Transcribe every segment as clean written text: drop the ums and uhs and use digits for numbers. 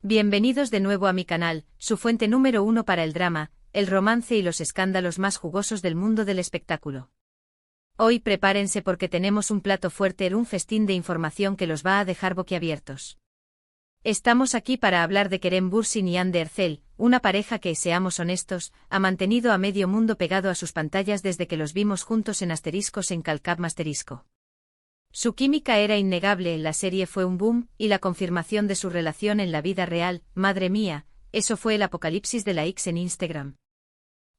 Bienvenidos de nuevo a mi canal, su fuente número uno para el drama, el romance y los escándalos más jugosos del mundo del espectáculo. Hoy prepárense porque tenemos un plato fuerte, un festín de información que los va a dejar boquiabiertos. Estamos aquí para hablar de Kerem Bürsin y Hande Erçel, una pareja que, seamos honestos, ha mantenido a medio mundo pegado a sus pantallas desde que los vimos juntos en Asteriscos en Calcap Masterisco. Su química era innegable, la serie fue un boom, y la confirmación de su relación en la vida real, madre mía, eso fue el apocalipsis de la X en Instagram.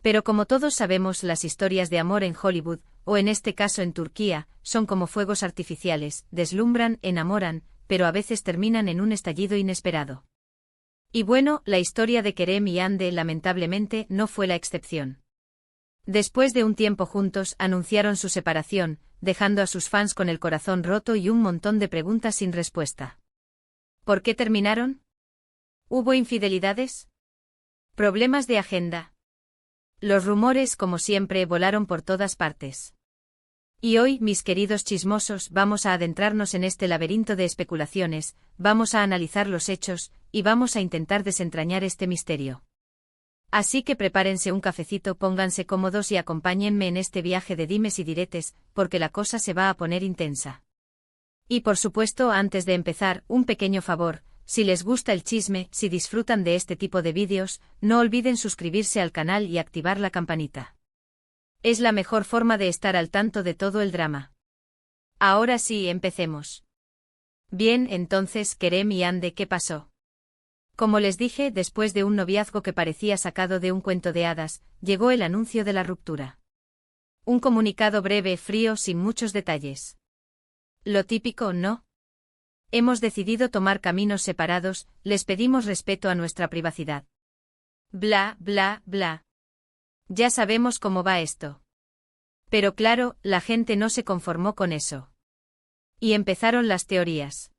Pero como todos sabemos, las historias de amor en Hollywood, o en este caso en Turquía, son como fuegos artificiales, deslumbran, enamoran, pero a veces terminan en un estallido inesperado. Y bueno, la historia de Kerem y Hande lamentablemente no fue la excepción. Después de un tiempo juntos, anunciaron su separación, dejando a sus fans con el corazón roto y un montón de preguntas sin respuesta. ¿Por qué terminaron? ¿Hubo infidelidades? ¿Problemas de agenda? Los rumores, como siempre, volaron por todas partes. Y hoy, mis queridos chismosos, vamos a adentrarnos en este laberinto de especulaciones, vamos a analizar los hechos, y vamos a intentar desentrañar este misterio. Así que prepárense un cafecito, pónganse cómodos y acompáñenme en este viaje de dimes y diretes, porque la cosa se va a poner intensa. Y por supuesto, antes de empezar, un pequeño favor, si les gusta el chisme, si disfrutan de este tipo de vídeos, no olviden suscribirse al canal y activar la campanita. Es la mejor forma de estar al tanto de todo el drama. Ahora sí, empecemos. Bien, entonces, Kerem y Hande, ¿qué pasó? Como les dije, después de un noviazgo que parecía sacado de un cuento de hadas, llegó el anuncio de la ruptura. Un comunicado breve, frío, sin muchos detalles. Lo típico, ¿no? Hemos decidido tomar caminos separados, les pedimos respeto a nuestra privacidad. Bla, bla, bla. Ya sabemos cómo va esto. Pero claro, la gente no se conformó con eso. Y empezaron las teorías.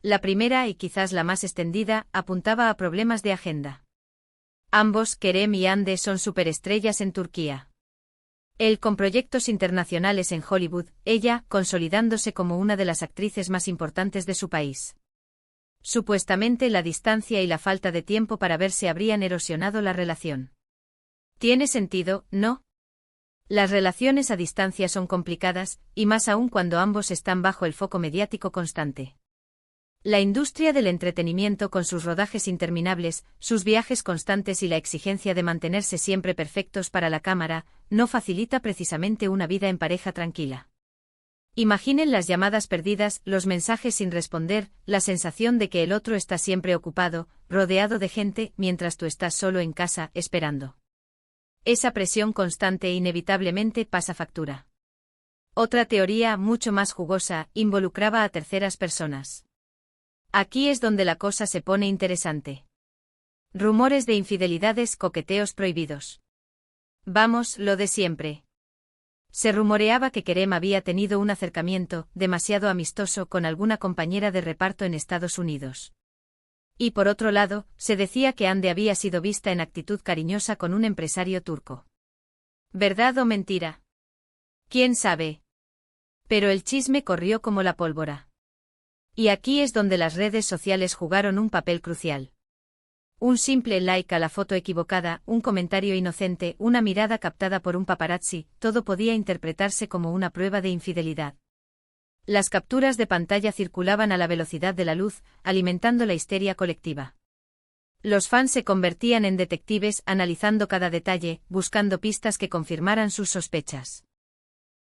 La primera, y quizás la más extendida, apuntaba a problemas de agenda. Ambos, Kerem y Hande, son superestrellas en Turquía. Él con proyectos internacionales en Hollywood, ella, consolidándose como una de las actrices más importantes de su país. Supuestamente la distancia y la falta de tiempo para verse habrían erosionado la relación. ¿Tiene sentido, no? Las relaciones a distancia son complicadas, y más aún cuando ambos están bajo el foco mediático constante. La industria del entretenimiento, con sus rodajes interminables, sus viajes constantes y la exigencia de mantenerse siempre perfectos para la cámara, no facilita precisamente una vida en pareja tranquila. Imaginen las llamadas perdidas, los mensajes sin responder, la sensación de que el otro está siempre ocupado, rodeado de gente, mientras tú estás solo en casa, esperando. Esa presión constante inevitablemente pasa factura. Otra teoría, mucho más jugosa, involucraba a terceras personas. Aquí es donde la cosa se pone interesante. Rumores de infidelidades, coqueteos prohibidos. Vamos, lo de siempre. Se rumoreaba que Kerem había tenido un acercamiento, demasiado amistoso, con alguna compañera de reparto en Estados Unidos. Y por otro lado, se decía que Hande había sido vista en actitud cariñosa con un empresario turco. ¿Verdad o mentira? ¿Quién sabe? Pero el chisme corrió como la pólvora. Y aquí es donde las redes sociales jugaron un papel crucial. Un simple like a la foto equivocada, un comentario inocente, una mirada captada por un paparazzi, todo podía interpretarse como una prueba de infidelidad. Las capturas de pantalla circulaban a la velocidad de la luz, alimentando la histeria colectiva. Los fans se convertían en detectives, analizando cada detalle, buscando pistas que confirmaran sus sospechas.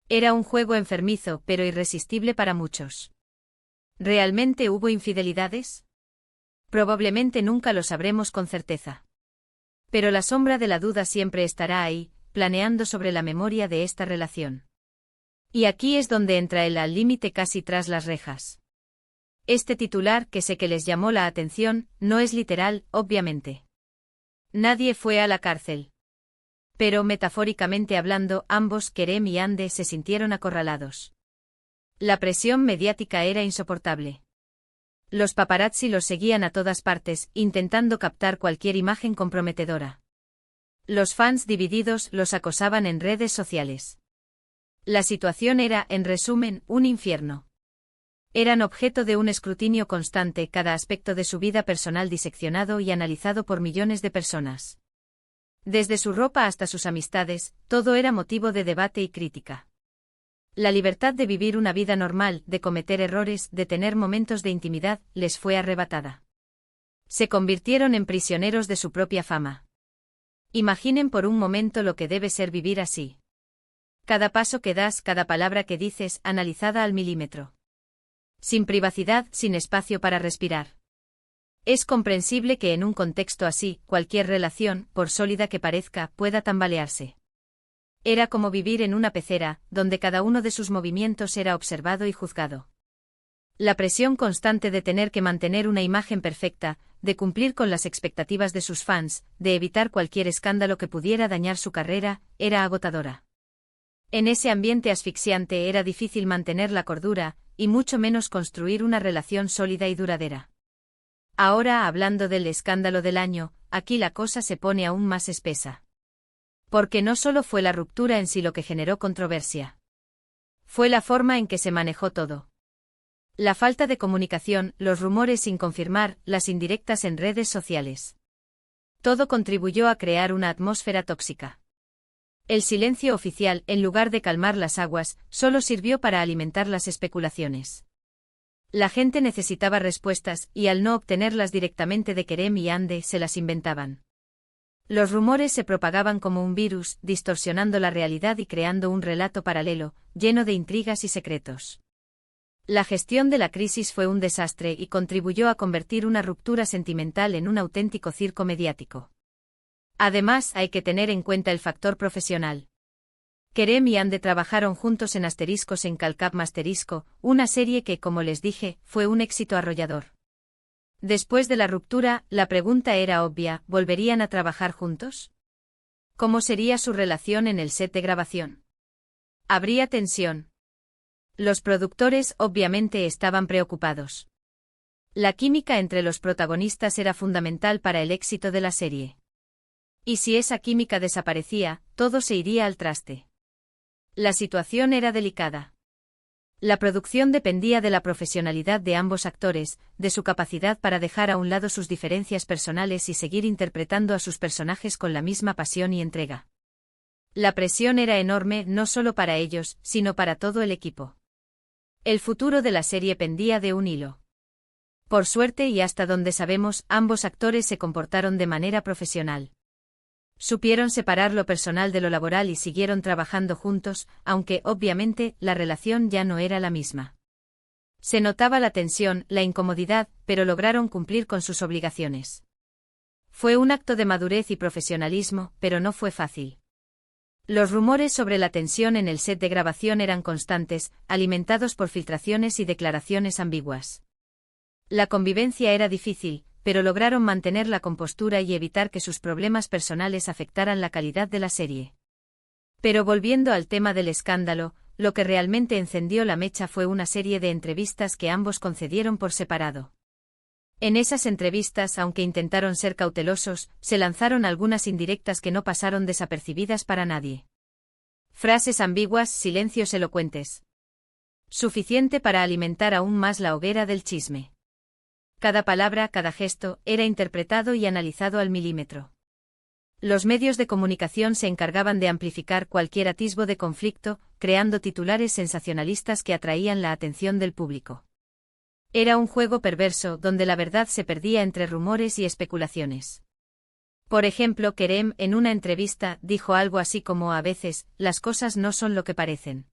Era un juego enfermizo, pero irresistible para muchos. ¿Realmente hubo infidelidades? Probablemente nunca lo sabremos con certeza. Pero la sombra de la duda siempre estará ahí, planeando sobre la memoria de esta relación. Y aquí es donde entra el al límite casi tras las rejas. Este titular, que sé que les llamó la atención, no es literal, obviamente. Nadie fue a la cárcel. Pero metafóricamente hablando, ambos, Kerem y Hande, se sintieron acorralados. La presión mediática era insoportable. Los paparazzi los seguían a todas partes, intentando captar cualquier imagen comprometedora. Los fans divididos los acosaban en redes sociales. La situación era, en resumen, un infierno. Eran objeto de un escrutinio constante, cada aspecto de su vida personal diseccionado y analizado por millones de personas. Desde su ropa hasta sus amistades, todo era motivo de debate y crítica. La libertad de vivir una vida normal, de cometer errores, de tener momentos de intimidad, les fue arrebatada. Se convirtieron en prisioneros de su propia fama. Imaginen por un momento lo que debe ser vivir así. Cada paso que das, cada palabra que dices, analizada al milímetro. Sin privacidad, sin espacio para respirar. Es comprensible que en un contexto así, cualquier relación, por sólida que parezca, pueda tambalearse. Era como vivir en una pecera, donde cada uno de sus movimientos era observado y juzgado. La presión constante de tener que mantener una imagen perfecta, de cumplir con las expectativas de sus fans, de evitar cualquier escándalo que pudiera dañar su carrera, era agotadora. En ese ambiente asfixiante era difícil mantener la cordura, y mucho menos construir una relación sólida y duradera. Ahora, hablando del escándalo del año, aquí la cosa se pone aún más espesa. Porque no solo fue la ruptura en sí lo que generó controversia. Fue la forma en que se manejó todo. La falta de comunicación, los rumores sin confirmar, las indirectas en redes sociales. Todo contribuyó a crear una atmósfera tóxica. El silencio oficial, en lugar de calmar las aguas, solo sirvió para alimentar las especulaciones. La gente necesitaba respuestas, y al no obtenerlas directamente de Kerem y Hande, se las inventaban. Los rumores se propagaban como un virus, distorsionando la realidad y creando un relato paralelo, lleno de intrigas y secretos. La gestión de la crisis fue un desastre y contribuyó a convertir una ruptura sentimental en un auténtico circo mediático. Además, hay que tener en cuenta el factor profesional. Kerem y Hande trabajaron juntos en Asteriscos en Calcap Masterisco, una serie que, como les dije, fue un éxito arrollador. Después de la ruptura, la pregunta era obvia: ¿volverían a trabajar juntos? ¿Cómo sería su relación en el set de grabación? ¿Habría tensión? Los productores obviamente estaban preocupados. La química entre los protagonistas era fundamental para el éxito de la serie. Y si esa química desaparecía, todo se iría al traste. La situación era delicada. La producción dependía de la profesionalidad de ambos actores, de su capacidad para dejar a un lado sus diferencias personales y seguir interpretando a sus personajes con la misma pasión y entrega. La presión era enorme no solo para ellos, sino para todo el equipo. El futuro de la serie pendía de un hilo. Por suerte y hasta donde sabemos, ambos actores se comportaron de manera profesional. Supieron separar lo personal de lo laboral y siguieron trabajando juntos, aunque, obviamente, la relación ya no era la misma. Se notaba la tensión, la incomodidad, pero lograron cumplir con sus obligaciones. Fue un acto de madurez y profesionalismo, pero no fue fácil. Los rumores sobre la tensión en el set de grabación eran constantes, alimentados por filtraciones y declaraciones ambiguas. La convivencia era difícil, pero lograron mantener la compostura y evitar que sus problemas personales afectaran la calidad de la serie. Pero volviendo al tema del escándalo, lo que realmente encendió la mecha fue una serie de entrevistas que ambos concedieron por separado. En esas entrevistas, aunque intentaron ser cautelosos, se lanzaron algunas indirectas que no pasaron desapercibidas para nadie. Frases ambiguas, silencios elocuentes. Suficiente para alimentar aún más la hoguera del chisme. Cada palabra, cada gesto, era interpretado y analizado al milímetro. Los medios de comunicación se encargaban de amplificar cualquier atisbo de conflicto, creando titulares sensacionalistas que atraían la atención del público. Era un juego perverso donde la verdad se perdía entre rumores y especulaciones. Por ejemplo, Kerem, en una entrevista, dijo algo así como: a veces, las cosas no son lo que parecen.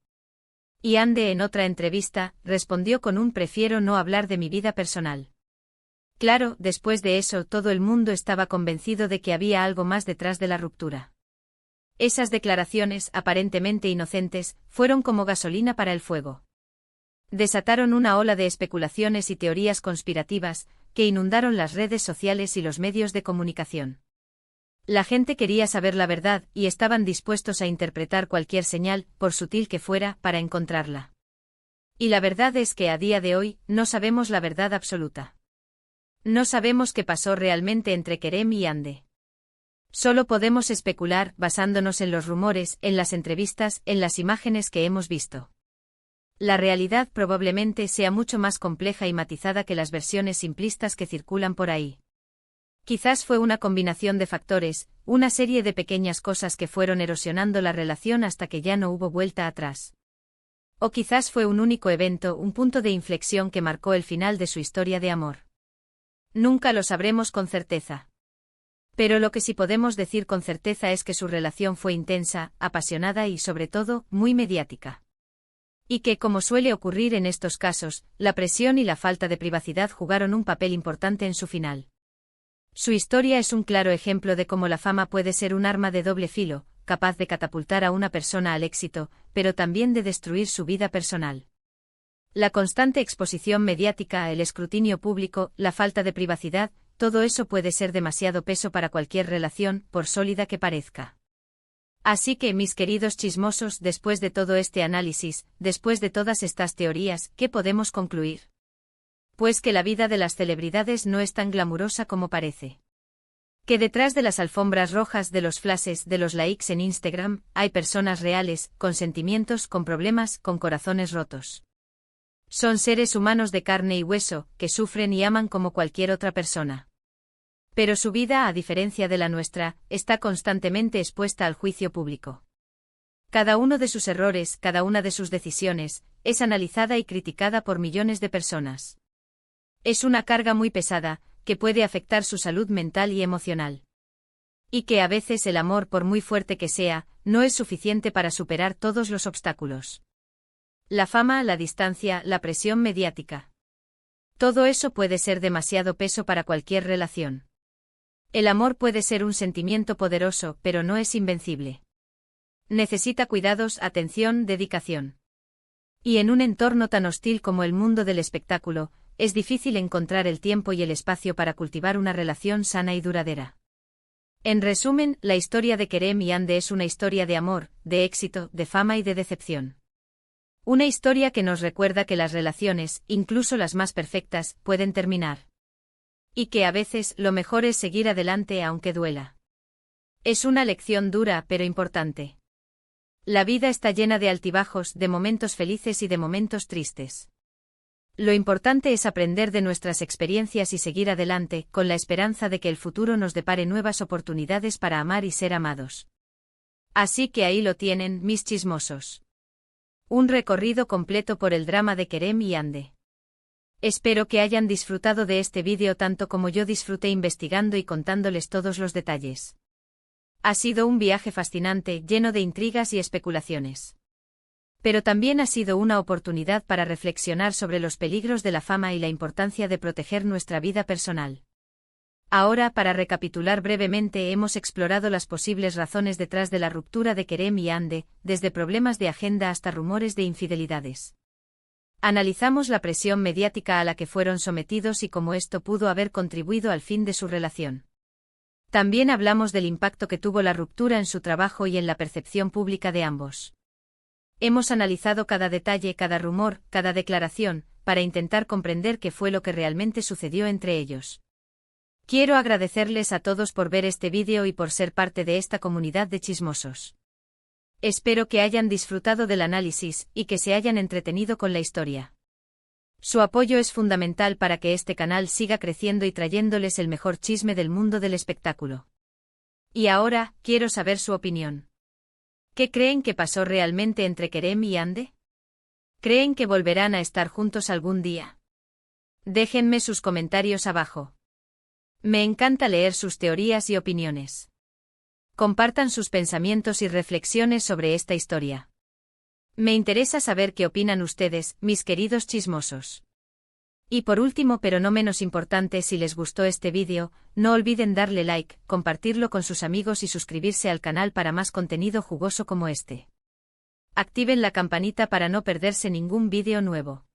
Y Hande, en otra entrevista, respondió con un: prefiero no hablar de mi vida personal. Claro, después de eso todo el mundo estaba convencido de que había algo más detrás de la ruptura. Esas declaraciones, aparentemente inocentes, fueron como gasolina para el fuego. Desataron una ola de especulaciones y teorías conspirativas, que inundaron las redes sociales y los medios de comunicación. La gente quería saber la verdad, y estaban dispuestos a interpretar cualquier señal, por sutil que fuera, para encontrarla. Y la verdad es que a día de hoy, no sabemos la verdad absoluta. No sabemos qué pasó realmente entre Kerem y Hande. Solo podemos especular, basándonos en los rumores, en las entrevistas, en las imágenes que hemos visto. La realidad probablemente sea mucho más compleja y matizada que las versiones simplistas que circulan por ahí. Quizás fue una combinación de factores, una serie de pequeñas cosas que fueron erosionando la relación hasta que ya no hubo vuelta atrás. O quizás fue un único evento, un punto de inflexión que marcó el final de su historia de amor. Nunca lo sabremos con certeza. Pero lo que sí podemos decir con certeza es que su relación fue intensa, apasionada y, sobre todo, muy mediática. Y que, como suele ocurrir en estos casos, la presión y la falta de privacidad jugaron un papel importante en su final. Su historia es un claro ejemplo de cómo la fama puede ser un arma de doble filo, capaz de catapultar a una persona al éxito, pero también de destruir su vida personal. La constante exposición mediática, el escrutinio público, la falta de privacidad, todo eso puede ser demasiado peso para cualquier relación, por sólida que parezca. Así que, mis queridos chismosos, después de todo este análisis, después de todas estas teorías, ¿qué podemos concluir? Pues que la vida de las celebridades no es tan glamurosa como parece. Que detrás de las alfombras rojas, de los flashes, de los likes en Instagram, hay personas reales, con sentimientos, con problemas, con corazones rotos. Son seres humanos de carne y hueso, que sufren y aman como cualquier otra persona. Pero su vida, a diferencia de la nuestra, está constantemente expuesta al juicio público. Cada uno de sus errores, cada una de sus decisiones, es analizada y criticada por millones de personas. Es una carga muy pesada, que puede afectar su salud mental y emocional. Y que a veces el amor, por muy fuerte que sea, no es suficiente para superar todos los obstáculos. La fama, la distancia, la presión mediática. Todo eso puede ser demasiado peso para cualquier relación. El amor puede ser un sentimiento poderoso, pero no es invencible. Necesita cuidados, atención, dedicación. Y en un entorno tan hostil como el mundo del espectáculo, es difícil encontrar el tiempo y el espacio para cultivar una relación sana y duradera. En resumen, la historia de Kerem y Ande es una historia de amor, de éxito, de fama y de decepción. Una historia que nos recuerda que las relaciones, incluso las más perfectas, pueden terminar. Y que a veces lo mejor es seguir adelante aunque duela. Es una lección dura pero importante. La vida está llena de altibajos, de momentos felices y de momentos tristes. Lo importante es aprender de nuestras experiencias y seguir adelante, con la esperanza de que el futuro nos depare nuevas oportunidades para amar y ser amados. Así que ahí lo tienen, mis chismosos. Un recorrido completo por el drama de Kerem y Ande. Espero que hayan disfrutado de este vídeo tanto como yo disfruté investigando y contándoles todos los detalles. Ha sido un viaje fascinante, lleno de intrigas y especulaciones. Pero también ha sido una oportunidad para reflexionar sobre los peligros de la fama y la importancia de proteger nuestra vida personal. Ahora, para recapitular brevemente, hemos explorado las posibles razones detrás de la ruptura de Kerem y Ande, desde problemas de agenda hasta rumores de infidelidades. Analizamos la presión mediática a la que fueron sometidos y cómo esto pudo haber contribuido al fin de su relación. También hablamos del impacto que tuvo la ruptura en su trabajo y en la percepción pública de ambos. Hemos analizado cada detalle, cada rumor, cada declaración, para intentar comprender qué fue lo que realmente sucedió entre ellos. Quiero agradecerles a todos por ver este vídeo y por ser parte de esta comunidad de chismosos. Espero que hayan disfrutado del análisis y que se hayan entretenido con la historia. Su apoyo es fundamental para que este canal siga creciendo y trayéndoles el mejor chisme del mundo del espectáculo. Y ahora, quiero saber su opinión. ¿Qué creen que pasó realmente entre Kerem y Ande? ¿Creen que volverán a estar juntos algún día? Déjenme sus comentarios abajo. Me encanta leer sus teorías y opiniones. Compartan sus pensamientos y reflexiones sobre esta historia. Me interesa saber qué opinan ustedes, mis queridos chismosos. Y por último, pero no menos importante, si les gustó este vídeo, no olviden darle like, compartirlo con sus amigos y suscribirse al canal para más contenido jugoso como este. Activen la campanita para no perderse ningún vídeo nuevo.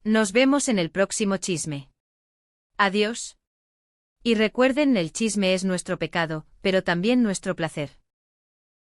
Nos vemos en el próximo chisme. Adiós. Y recuerden, el chisme es nuestro pecado, pero también nuestro placer.